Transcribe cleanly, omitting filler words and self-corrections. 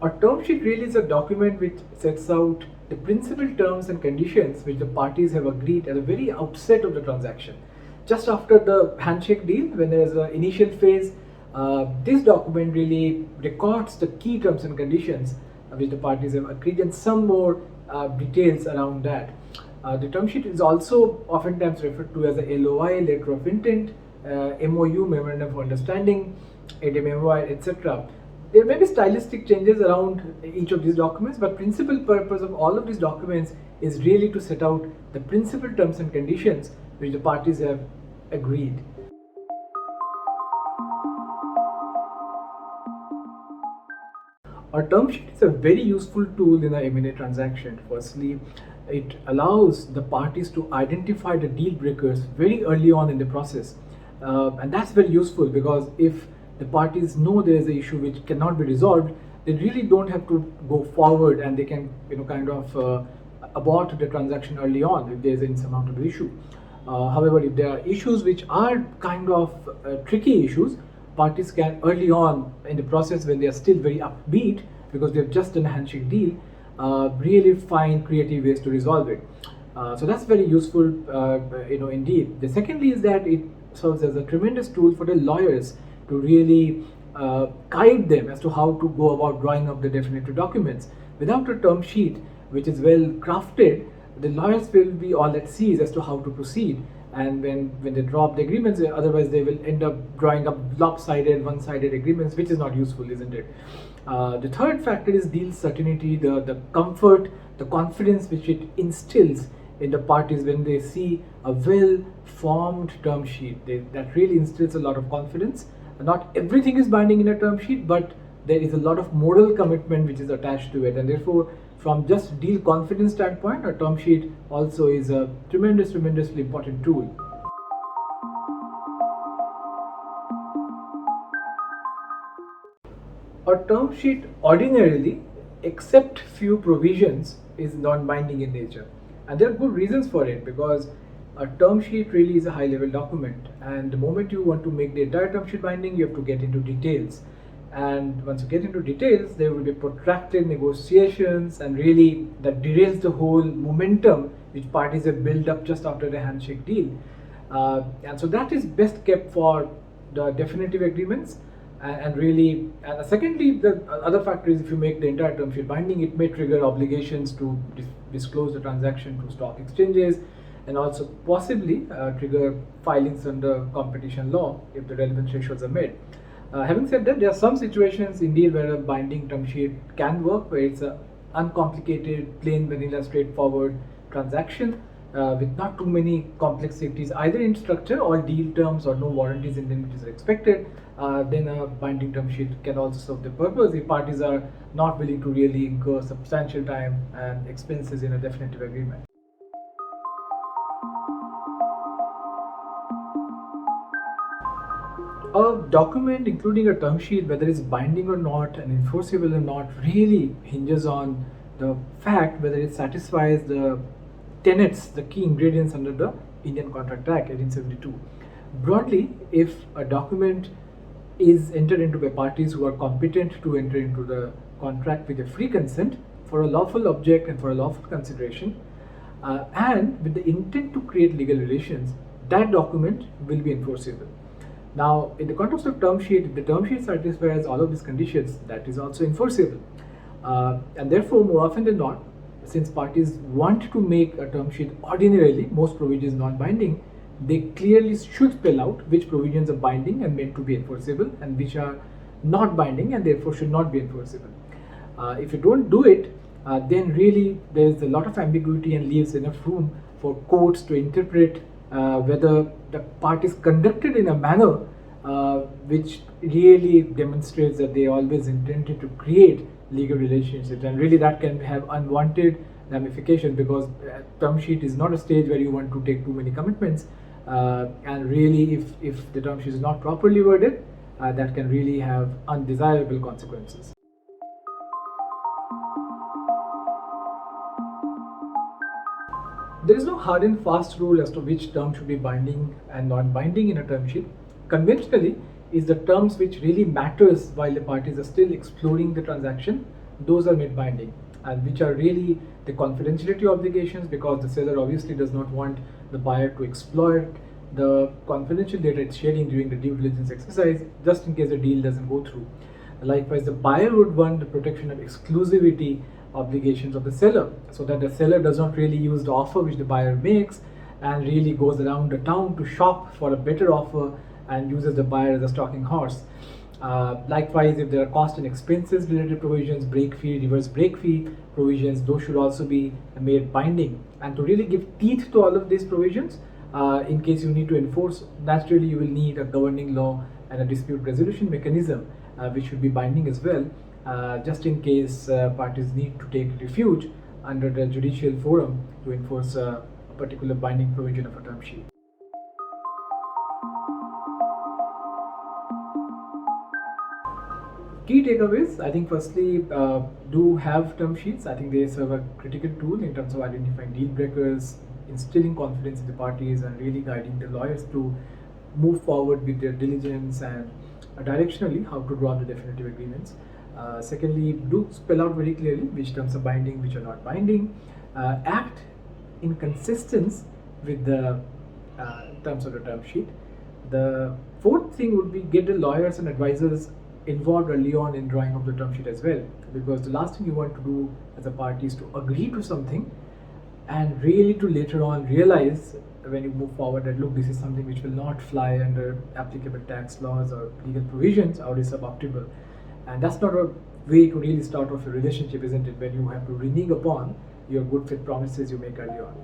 A term sheet really is a document which sets out the principal terms and conditions which the parties have agreed at the very outset of the transaction. Just after the handshake deal, when there is an initial phase, this document really records the key terms and conditions which the parties have agreed and some more details around that. The term sheet is also oftentimes referred to as a LOI, letter of intent, MOU, memorandum of understanding, ADMOI, etc. There may be stylistic changes around each of these documents, but principal purpose of all of these documents is really to set out the principal terms and conditions which the parties have agreed. A term sheet is a very useful tool in a M&A transaction. Firstly, it allows the parties to identify the deal breakers very early on in the process. And that's very useful because if the parties know there is an issue which cannot be resolved, they really don't have to go forward and they can kind of abort the transaction early on if there is an insurmountable issue. However, if there are issues which are kind of tricky issues, parties can early on in the process when they are still very upbeat because they have just done a handshake deal, really find creative ways to resolve it. So that's very useful, indeed. The secondly is that it serves as a tremendous tool for the lawyers to really guide them as to how to go about drawing up the definitive documents. Without a term sheet which is well crafted, the lawyers will be all at sea as to how to proceed. And when they draw up the agreements, otherwise they will end up drawing up lopsided, one-sided agreements, which is not useful, isn't it? The third factor is deal certainty, the comfort, the confidence which it instills in the parties when they see a well-formed term sheet. That really instills a lot of confidence. Not everything is binding in a term sheet, but there is a lot of moral commitment which is attached to it, and therefore from just deal confidence standpoint, a term sheet also is a tremendously important tool. A term sheet ordinarily, except few provisions, is non-binding in nature, and there are good reasons for it because a term sheet really is a high-level document, and the moment you want to make the entire term sheet binding, you have to get into details. And once you get into details, there will be protracted negotiations, and really that derails the whole momentum which parties have built up just after the handshake deal. And so that is best kept for the definitive agreements. And secondly, the other factor is if you make the entire term sheet binding, it may trigger obligations to disclose the transaction to stock exchanges, and also possibly trigger filings under competition law if the relevant thresholds are met. Having said that, there are some situations indeed where a binding term sheet can work, where it's an uncomplicated, plain vanilla, straightforward transaction with not too many complexities either in structure or deal terms or no warranties indemnities are expected. Then a binding term sheet can also serve the purpose if parties are not willing to really incur substantial time and expenses in a definitive agreement. A document, including a term sheet, whether it's binding or not and enforceable or not, really hinges on the fact whether it satisfies the tenets, the key ingredients under the Indian Contract Act 1872. Broadly, if a document is entered into by parties who are competent to enter into the contract with a free consent for a lawful object and for a lawful consideration, and with the intent to create legal relations, that document will be enforceable. Now, in the context of term sheet, if the term sheet satisfies all of these conditions, that is also enforceable. And therefore, more often than not, since parties want to make a term sheet ordinarily, most provisions non-binding, they clearly should spell out which provisions are binding and meant to be enforceable and which are not binding and therefore should not be enforceable. If you don't do it, then really there's a lot of ambiguity and leaves enough room for courts to interpret whether the part is conducted in a manner which really demonstrates that they always intended to create legal relationships, and really that can have unwanted ramifications because term sheet is not a stage where you want to take too many commitments, and really if the term sheet is not properly worded, that can really have undesirable consequences. There is no hard and fast rule as to which term should be binding and non-binding in a term sheet. Conventionally, is the terms which really matters while the parties are still exploring the transaction those are made binding, and which are really the confidentiality obligations, because the seller obviously does not want the buyer to exploit the confidential data it's sharing during the due diligence exercise, just in case the deal doesn't go through. Likewise, the buyer would want the protection of exclusivity obligations of the seller, so that the seller does not really use the offer which the buyer makes and really goes around the town to shop for a better offer and uses the buyer as a stalking horse. Likewise, if there are cost and expenses related provisions, break fee, reverse break fee provisions, those should also be made binding. And to really give teeth to all of these provisions, in case you need to enforce, naturally you will need a governing law and a dispute resolution mechanism, which should be binding as well, just in case parties need to take refuge under the judicial forum to enforce a particular binding provision of a term sheet. Key takeaways, I think firstly, do have term sheets. I think they serve a critical tool in terms of identifying deal breakers, instilling confidence in the parties, and really guiding the lawyers to move forward with their diligence and directionally how to draw the definitive agreements. Secondly, do spell out very clearly which terms are binding, which are not binding. Act in consistence with the terms of the term sheet. The fourth thing would be get the lawyers and advisors involved early on in drawing up the term sheet as well, because the last thing you want to do as a party is to agree to something and really to later on realize when you move forward that look, this is something which will not fly under applicable tax laws or legal provisions or is suboptimal. And that's not a way to really start off a relationship, isn't it, when you have to renege upon your good faith promises you make early on.